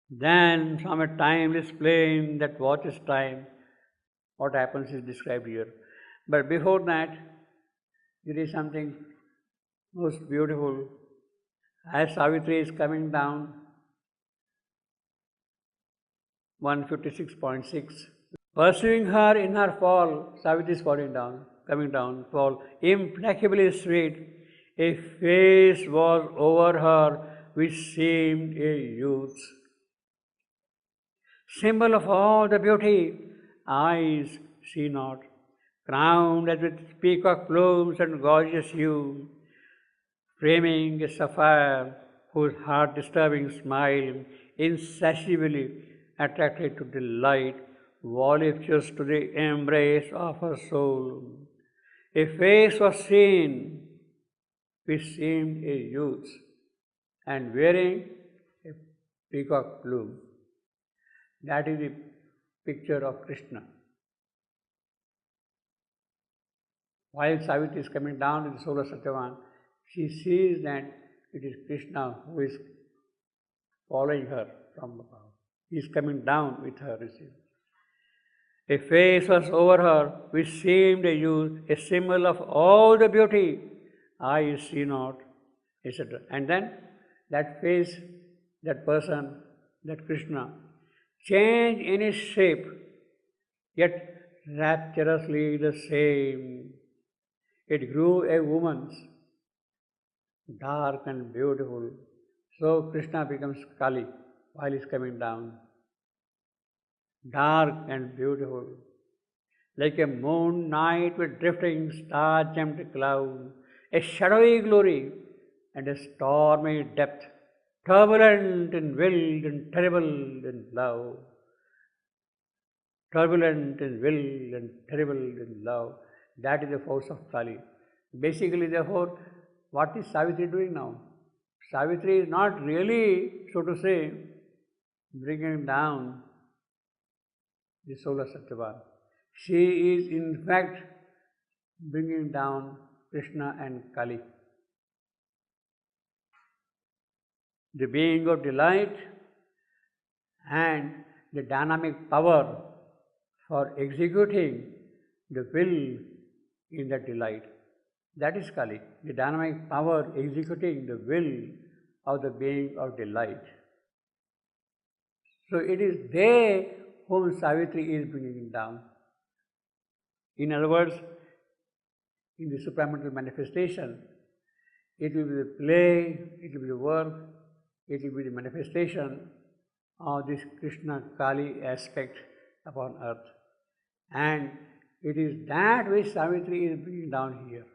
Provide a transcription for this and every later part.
Then, from a timeless plane that watches time, what happens is described here. But before that, there is something most beautiful. As Savitri is coming down, 156.6. Pursuing her in her fall, Savitri is falling down, coming down, fall, implacably sweet. A face was over her which seemed a youth. Symbol of all the beauty, eyes see not, crowned as with peacock plumes and gorgeous hue, framing a sapphire whose heart-disturbing smile insatiably attracted to delight, voluptuous to the embrace of her soul. A face was seen which seemed a youth, and wearing a peacock plume. That is the picture of Krishna. While Savitri is coming down to the soul of Satyavan, she sees that it is Krishna who is following her from above. He is coming down with her. A face was over her which seemed a youth, a symbol of all the beauty, eyes see not, etc. And then that face, that person, that Krishna, changed in its shape, yet rapturously the same. It grew a woman's, dark and beautiful. So Krishna becomes Kali while he is coming down. Dark and beautiful, like a moon night with drifting star-gemmed cloud, a shadowy glory and a stormy depth, turbulent in will and terrible in love. Turbulent in will and terrible in love. That is the force of Kali. Basically, therefore, what is Savitri doing now? Savitri is not really, so to say, bringing down the soul of Satyavan. She is in fact bringing down Krishna and Kali. The being of delight and the dynamic power for executing the will in that delight. That is Kali, the dynamic power executing the will of the being of delight. So it is they whom Savitri is bringing down. In other words, in the supramental manifestation, it will be the play, it will be the work, it will be the manifestation of this Krishna Kali aspect upon earth. And it is that which Savitri is bringing down here.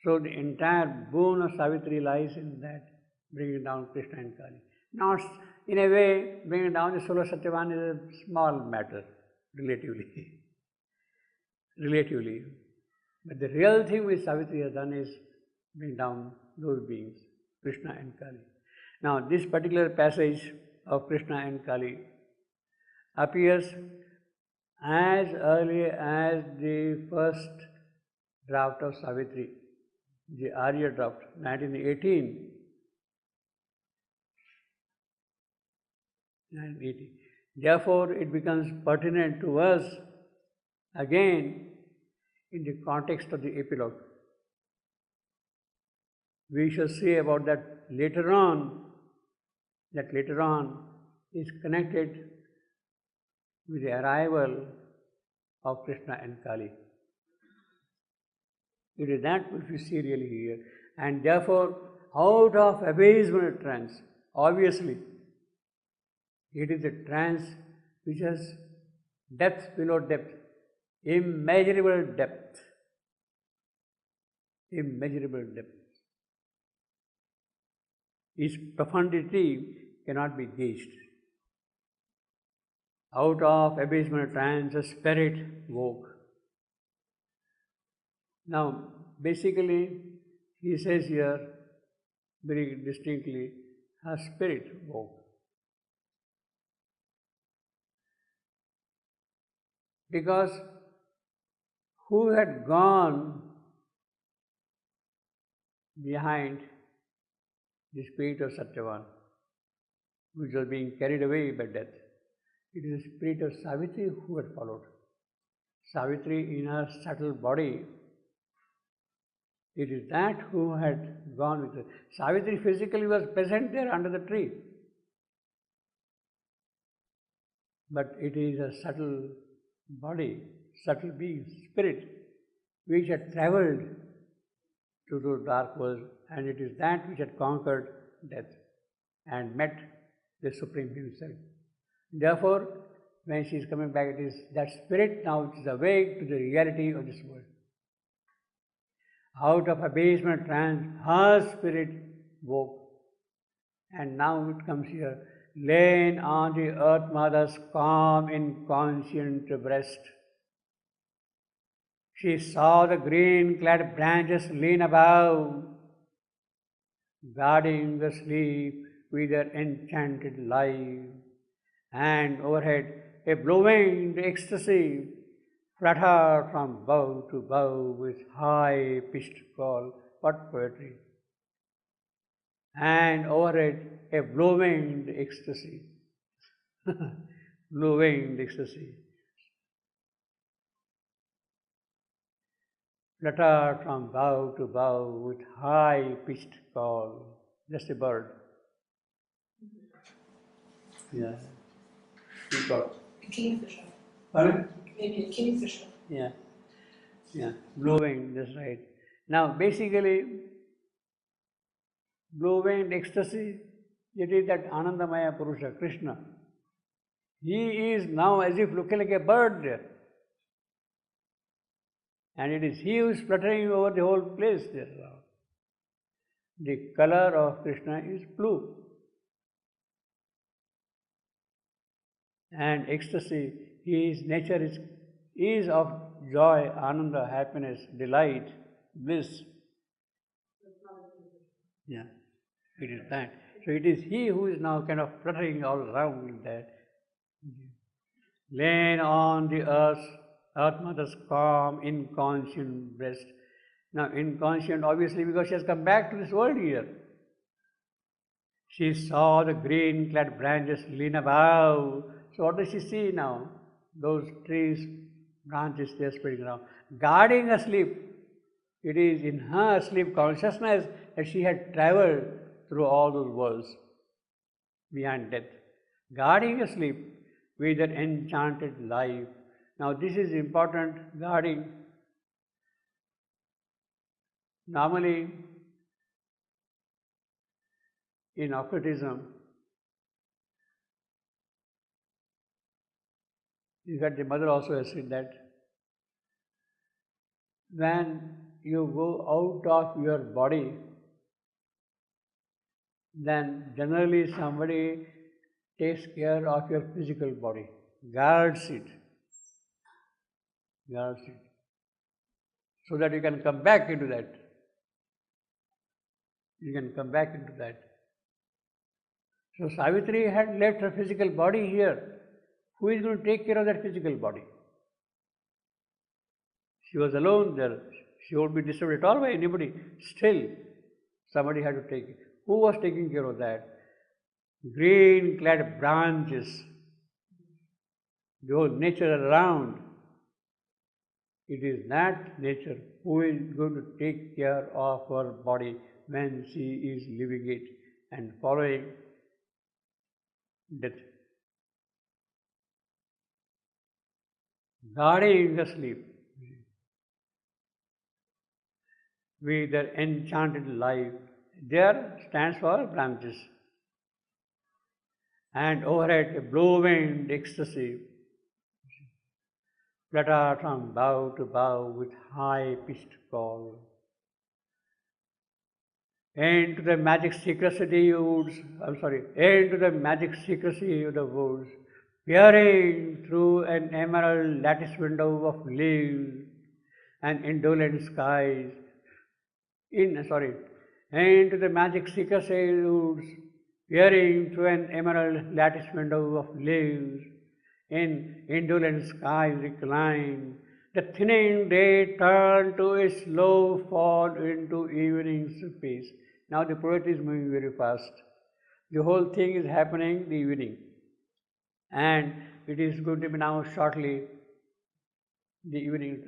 So the entire boon of Savitri lies in that, bringing down Krishna and Kali. Now, in a way, bringing down the soul of Satyavan is a small matter, relatively. Relatively. But the real thing which Savitri has done is bring down those beings, Krishna and Kali. Now, this particular passage of Krishna and Kali appears as early as the first draft of Savitri, the Arya draft, 1918. 1980. Therefore, it becomes pertinent to us again in the context of the epilogue. We shall see about that later on, is connected with the arrival of Krishna and Kali. It is that which we see really here. And therefore, out of abysmal trance, obviously, it is a trance which has depth below depth, immeasurable depth. Immeasurable depth. Its profundity cannot be gauged. Out of abysmal trance, a spirit woke. Now, basically, he says here very distinctly, her spirit woke. Because who had gone behind the spirit of Satyavan? which was being carried away by death. It is the spirit of Savitri who had followed. Savitri in her subtle body, it is that who had gone with her. Savitri physically was present there under the tree. But it is a subtle body, subtle being, spirit, which had travelled to the dark world, and it is that which had conquered death and met the Supreme Himself. Therefore, when she is coming back, it is that spirit now which is awake to the reality of this world. Out of abasement trance, her spirit woke, and now it comes here, laying on the earth mother's calm, inconscient breast. She saw the green-clad branches lean above, guarding the sleep with their enchanted life, and overhead a blue-winged ecstasy fluttered from bough to bough with high-pitched call. What poetry! And overhead a blue-winged ecstasy, blue-winged ecstasy, fluttered from bough to bough with high-pitched call. Just a bird. Yeah. Peacock. A kingfisher. Pardon? Maybe a kingfisher. Yeah. Yeah. Blue-winged, that's right. Now, basically, blue-winged ecstasy, it is that Anandamaya Purusha, Krishna. He is now as if looking like a bird there. And it is he who is fluttering over the whole place there. The color of Krishna is blue. And ecstasy, his nature is of joy, ananda, happiness, delight, bliss. Yeah, it is that. So it is he who is now kind of fluttering all around like that. Laying on the earth mother's calm, inconscient breast. Now inconscient obviously because she has come back to this world here. She saw the green-clad branches lean above. So what does she see now? Those trees, branches, they are spreading around. Guarding her sleep. It is in her sleep consciousness that she had travelled through all those worlds beyond death. Guarding her sleep with an enchanted life. Now this is important, guarding. Normally, in occultism, in fact the mother also has said that when you go out of your body, then generally somebody takes care of your physical body, guards it, so that you can come back into that. You can come back into that. So Savitri had left her physical body here. Who is going to take care of that physical body? She was alone there. She won't be disturbed at all by anybody. Still, somebody had to take it. Who was taking care of that? Green-clad branches, the whole nature around. It is that nature who is going to take care of her body when she is leaving it and following death. Guarding the sleep with their enchanted life. There stands for branches. And overhead a blue-winged ecstasy, fluttered from bough to bough with high-pitched call. Into the magic secrecy of the woods, peering through an emerald lattice window of leaves and indolent skies. Into the magic secrecy of the woods, peering through an emerald lattice window of leaves, in indolent skies reclined. The thinning day turned to a slow fall into evening's peace. Now the poet is moving very fast. The whole thing is happening in the evening, and it is going to be now shortly the evening,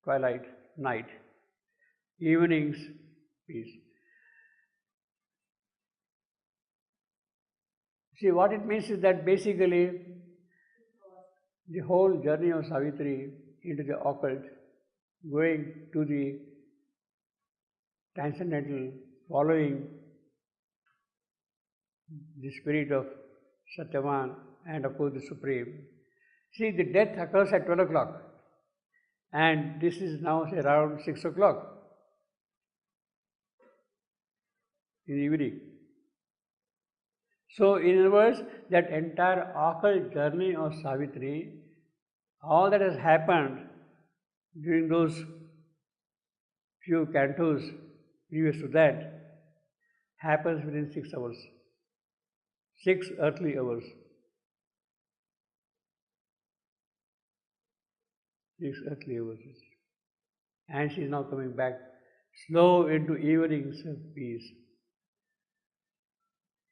twilight, night, evenings, peace. See, what it means is that basically the whole journey of Savitri into the occult, going to the transcendental, following the spirit of Satyavan and of course the Supreme. See, the death occurs at 12 o'clock, and this is now say, around 6 o'clock in the evening. So, in other words, that entire occult journey of Savitri, all that has happened during those few cantos previous to that, happens within 6 hours, 6 earthly hours. 6 earthly hours. And she is now coming back slow into evenings of peace.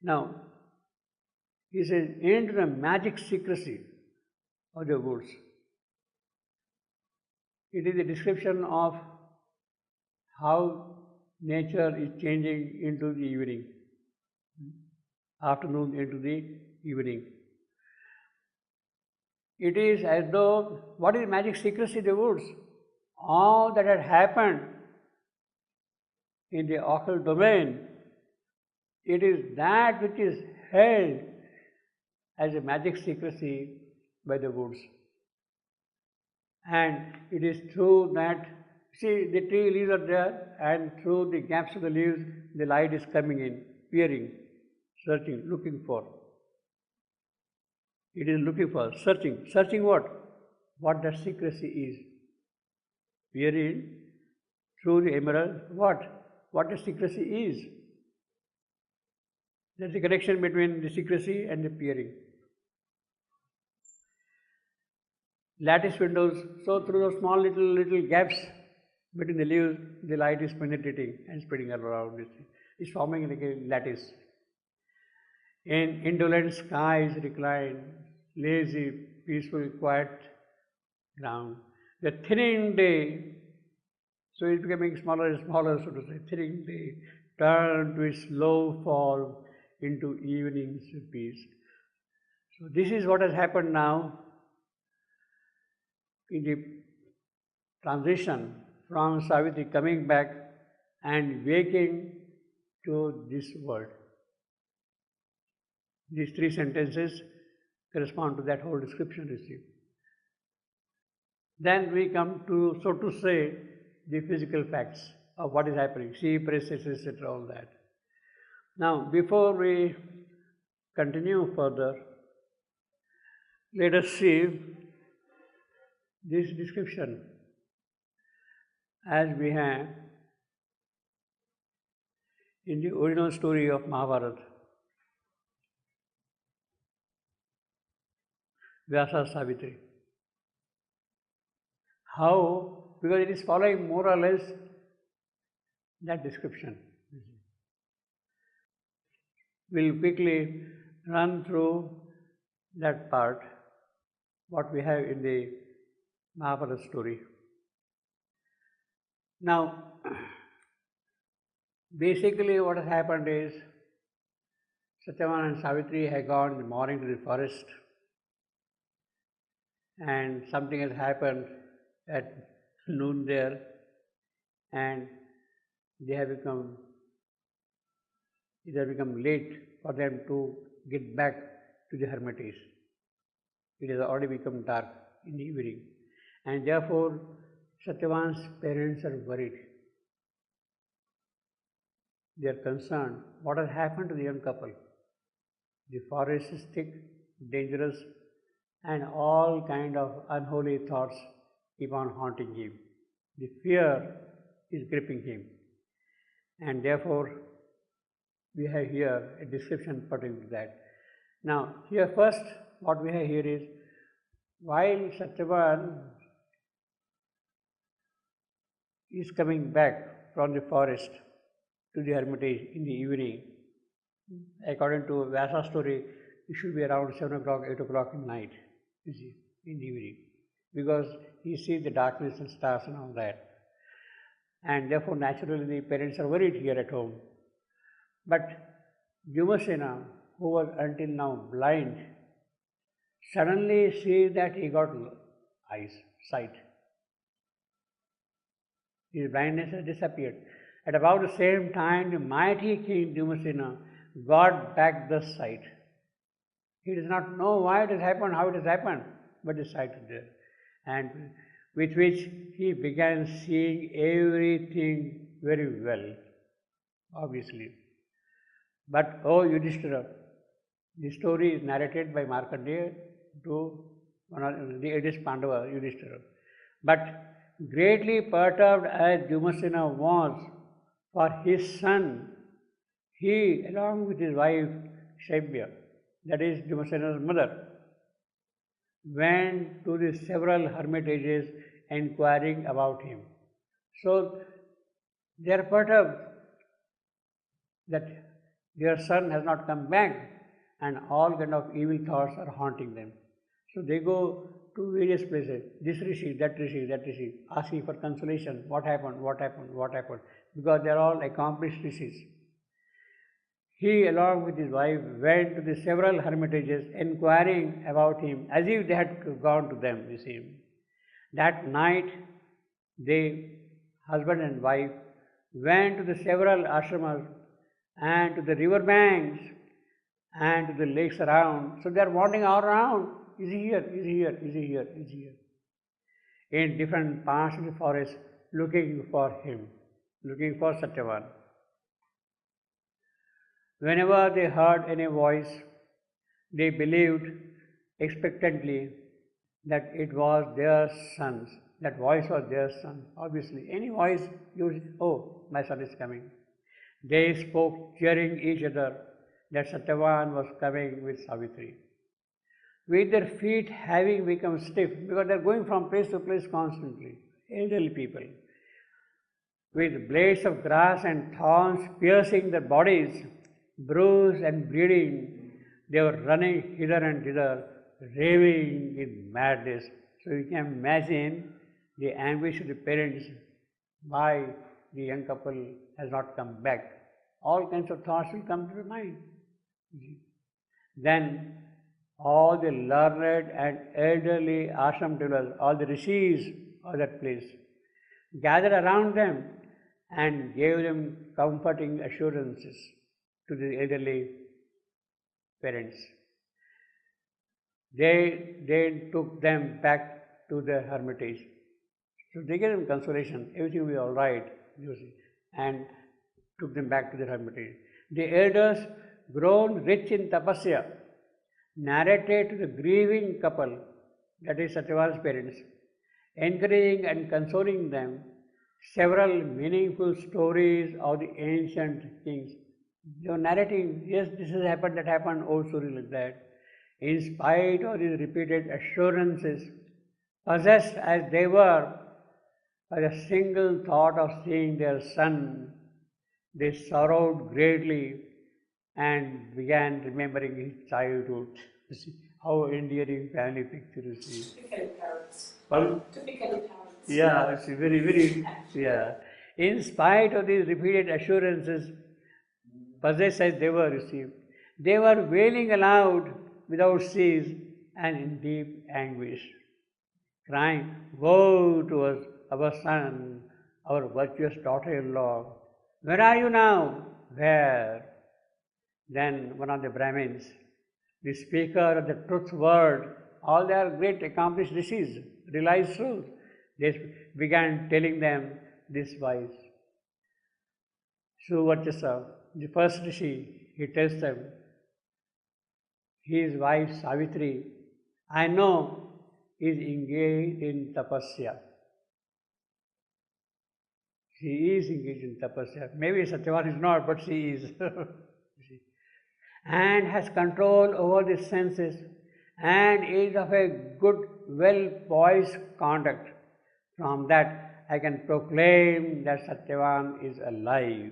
Now, he says, into the magic secrecy of the woods. It is a description of how nature is changing into the evening, afternoon into the evening. It is as though, what is magic secrecy in the woods? All that had happened in the occult domain, it is that which is held as a magic secrecy by the woods. And it is through that, see, the tree leaves are there, and through the gaps of the leaves, the light is coming in, peering, searching, looking for. It is looking for, searching. Searching what? What that secrecy is. Peering through the emerald, what? What the secrecy is. There's a connection between the secrecy and the peering. Lattice windows, so through those small little gaps between the leaves, the light is penetrating and spreading around. It's forming like a lattice. In indolent skies recline, lazy, peaceful, quiet ground. The thinning day, so it's becoming smaller and smaller, so to say, thinning day, turn to a slow fall into evenings of peace. So this is what has happened now in the transition from Savitri coming back and waking to this world. These 3 sentences correspond to that whole description received. Then we come to, so to say, the physical facts of what is happening, sheep, races, etc., all that. Now, before we continue further, let us see this description as we have in the original story of Mahabharata. Vyasa Savitri. How? Because it is following more or less that description. We'll quickly run through that part, what we have in the Mahabharata story. Now, basically what has happened is, Satyavan and Savitri had gone in the morning to the forest, and something has happened at noon there, and it has become late for them to get back to the hermitage. It has already become dark in the evening, and therefore Satyavan's parents are worried. They are concerned. What has happened to the young couple? The forest is thick, dangerous, and all kind of unholy thoughts keep on haunting him. The fear is gripping him, and therefore we have here a description pertaining to that. Now, here first, what we have here is, while Satyavan is coming back from the forest to the hermitage in the evening, According to Vyasa's story, it should be around 7 o'clock, 8 o'clock in night, you see, in the evening, because he sees the darkness and stars and all that. And therefore, naturally, the parents are worried here at home. But Jumasena, who was until now blind, suddenly sees that he got sight. His blindness has disappeared. At about the same time, the mighty king Jumasena got back the sight. He does not know why it has happened, how it has happened, but the sight is there. And with which he began seeing everything very well, obviously. But, oh Yudhishthira, the story is narrated by Markandeya to one of the eldest Pandava, Yudhishthira. But greatly perturbed as Jumasena was for his son, he, along with his wife Shaibya, that is Jumasena's mother, went to the several hermitages inquiring about him. So they are perturbed that their son has not come back, and all kind of evil thoughts are haunting them. So they go to various places, this rishi, that rishi, that rishi, asking for consolation, what happened, what happened, what happened, because they are all accomplished rishis. He, along with his wife, went to the several hermitages inquiring about him as if they had gone to them, you see. That night, they, husband and wife, went to the several ashramas and to the river banks and to the lakes around. So they are wandering all around. Is he here? Is he here? Is he here? Is he here? In different parts of the forest, looking for him, looking for Satyavan. Whenever they heard any voice, they believed expectantly that it was their son's. That voice was their son. Obviously, any voice, oh, my son is coming. They spoke, cheering each other, that Satyavan was coming with Savitri. With their feet having become stiff, because they are going from place to place constantly, elderly people, with blades of grass and thorns piercing their bodies, bruised and bleeding, they were running hither and thither, raving in madness. So you can imagine the anguish of the parents why the young couple has not come back. All kinds of thoughts will come to the mind. Then all the learned and elderly ashram dwellers, all the rishis of that place, gathered around them and gave them comforting assurances to the elderly parents. They then took them back to the hermitage. So they gave them consolation, everything will be all right, you see, and took them back to the hermitage. The elders, grown rich in tapasya, narrated to the grieving couple, that is Satyavan's parents, encouraging and consoling them several meaningful stories of the ancient kings. They were narrating, yes, this has happened, that happened, old story like that. In spite of these repeated assurances, possessed as they were by the single thought of seeing their son, they sorrowed greatly and began remembering his childhood. You see, how endearing family picture you see. Typical parents. Pardon? Typical parents. Yeah, it's very, very, yeah. In spite of these repeated assurances, possessed as they were, you see, they were wailing aloud without cease and in deep anguish, crying, woe to us, our son, our virtuous daughter-in-law. Where are you now? Where? Then one of the Brahmins, the speaker of the truth word, all their great accomplished rishis, realized truth, they began telling them this wise. Suvarchasa, the first rishi, he tells them, his wife Savitri, I know, is engaged in tapasya. She is engaged in tapasya. Maybe Satyavan is not, but she is. And has control over the senses and is of a good, well-poised conduct. From that, I can proclaim that Satyavan is alive.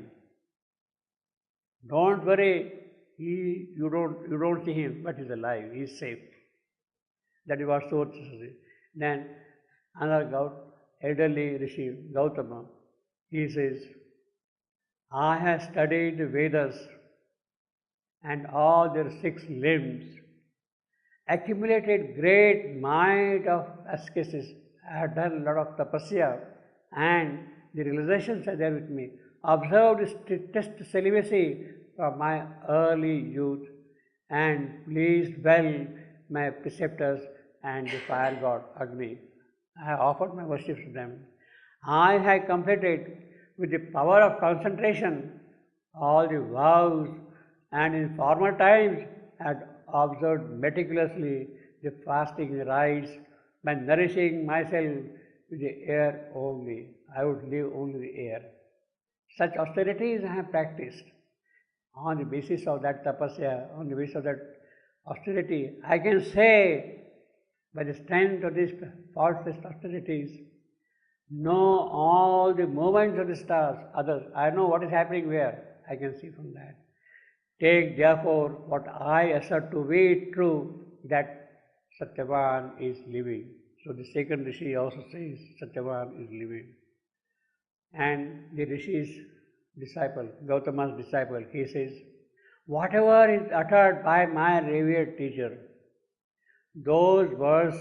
Don't worry, You don't see him, but he's alive, he's safe. That is what Sutra says. Then another elderly Rishi, Gautama, he says, I have studied the Vedas and all their 6 limbs, accumulated great might of ascesis. I have done a lot of tapasya and the realizations are there with me. Observed strict celibacy from my early youth and pleased well my preceptors and the fire god Agni. I have offered my worship to them. I have completed with the power of concentration all the vows and in former times had observed meticulously the fasting rites by nourishing myself with the air only. I would live only the air. Such austerities I have practiced. On the basis of that tapasya, on the basis of that austerity, I can say by the strength of these faultless austerities, know all the movements of the stars, others. I know what is happening where. I can see from that. Take therefore what I assert to be true, that Satyavan is living. So the second Rishi also says Satyavan is living. And the Rishi's disciple, Gautama's disciple, he says, whatever is uttered by my revered teacher, those words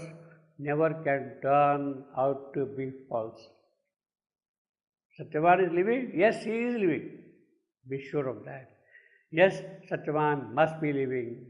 never can turn out to be false. Satyavan is living? Yes, he is living. Be sure of that. Yes, Satyavan must be living.